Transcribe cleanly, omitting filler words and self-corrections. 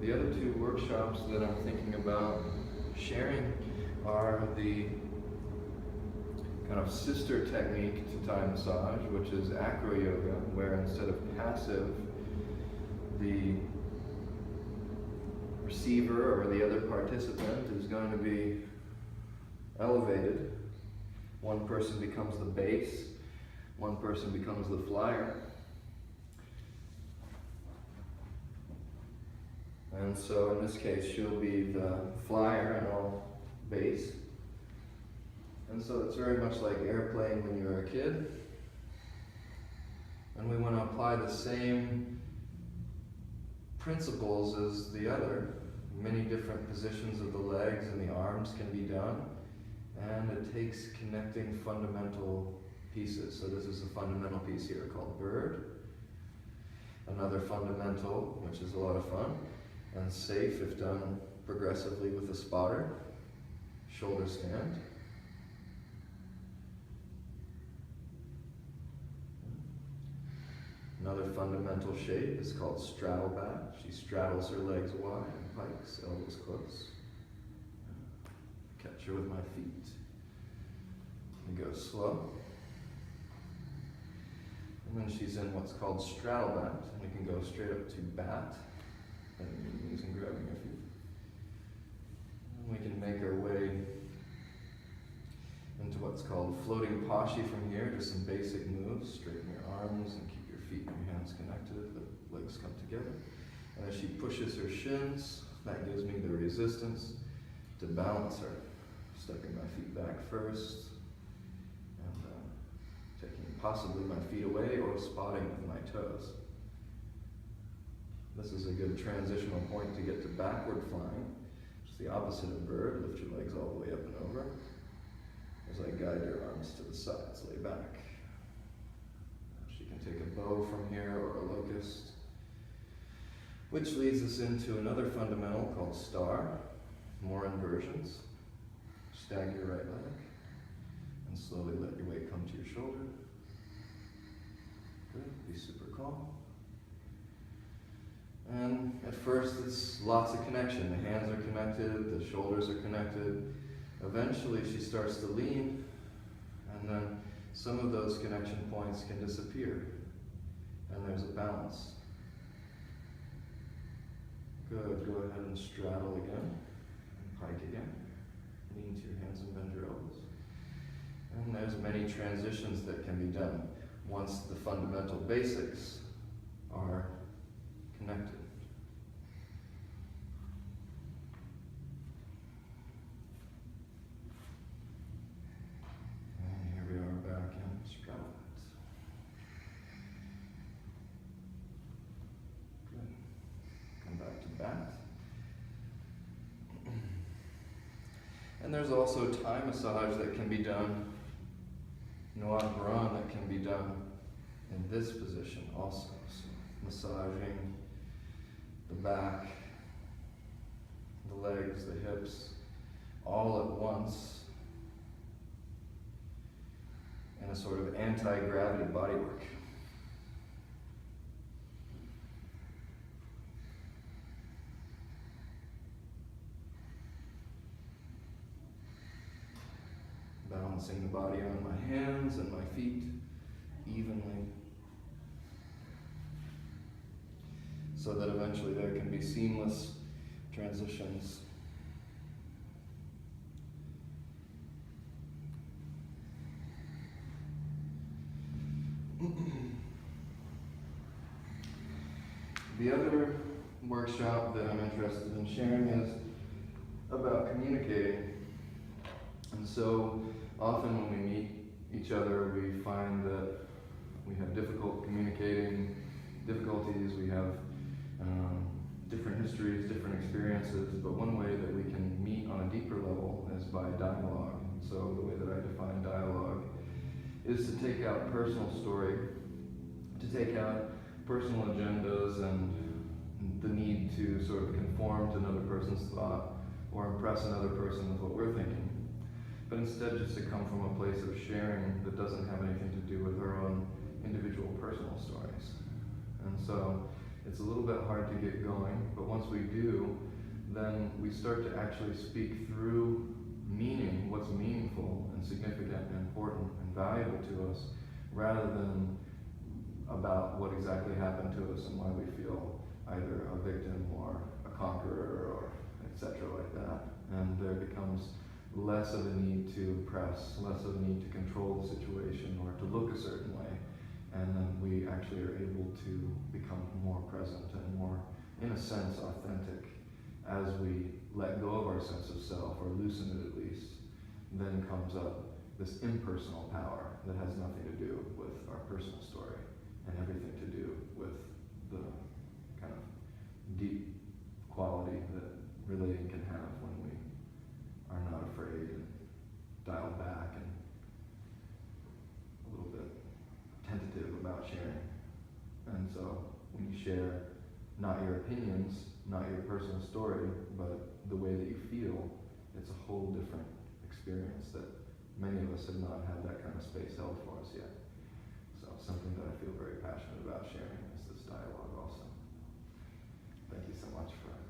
the other two workshops that I'm thinking about sharing are the kind of sister technique to Thai massage, which is acro yoga, where instead of passive, the receiver or the other participant is going to be elevated. One person becomes the base, one person becomes the flyer. And so in this case, she'll be the flyer and I'll base. And so it's very much like airplane when you were a kid. And we want to apply the same principles as the other. Many different positions of the legs and the arms can be done. And it takes connecting fundamental pieces. So this is a fundamental piece here called bird. Another fundamental, which is a lot of fun and safe if done progressively with a spotter. Shoulder stand. Another fundamental shape is called straddle back. She straddles her legs wide and pikes, elbows close. Catch her with my feet. And go slow. And then she's in what's called straddle bat. And we can go straight up to bat. And using grabbing her feet. And we can make our way into what's called floating posture from here. Just some basic moves. Straighten your arms and keep your feet and your hands connected. The legs come together. And as she pushes her shins, that gives me the resistance to balance her. Stepping my feet back first. And taking possibly my feet away or spotting with my toes. This is a good transitional point to get to backward flying. It's the opposite of bird. Lift your legs all the way up and over. As I guide your arms to the sides, lay back. She can take a bow from here or a locust. Which leads us into another fundamental called star. More inversions. Stagger your right leg. And slowly let your weight come to your shoulder. Good. Be super calm. And at first it's lots of connection. The hands are connected, the shoulders are connected. Eventually she starts to lean, and then some of those connection points can disappear. And there's a balance. Good, go ahead and straddle again, and pike again. Lean to your hands and bend your elbows. And there's many transitions that can be done once the fundamental basics are connected. And here we are back in straddle. Good. Come back to bat. And there's also Thai massage that can be done, Nuat Baran that can be done in this position also. So massaging the back, the legs, the hips, all at once in a sort of anti-gravity bodywork. Balancing the body on my hands and my feet evenly, so that eventually there can be seamless transitions. The other workshop that I'm interested in sharing is about communicating. And so often when we meet each other, we find that we have difficulties, we have different histories, different experiences, but one way that we can meet on a deeper level is by dialogue. So the way that I define dialogue is to take out personal story, to take out personal agendas and the need to sort of conform to another person's thought or impress another person with what we're thinking. But instead just to come from a place of sharing that doesn't have anything to do with our own individual personal stories. And so it's a little bit hard to get going, but once we do, then we start to actually speak through meaning, what's meaningful and significant and important and valuable to us, rather than about what exactly happened to us and why we feel either a victim or a conqueror or etc. like that. And there becomes less of a need to impress, less of a need to control the situation or to look a certain way. And then we actually are able to become more present and more, in a sense, authentic as we let go of our sense of self, or loosen it at least. Then comes up this impersonal power that has nothing to do with our personal story and everything to do with the kind of deep quality that relating can have when we are not afraid and dialed back and a little bit tentative about sharing. And so when you share not your opinions, not your personal story, but the way that you feel, it's a whole different experience that many of us have not had that kind of space held for us yet. So something that I feel very passionate about sharing is this dialogue also. Thank you so much for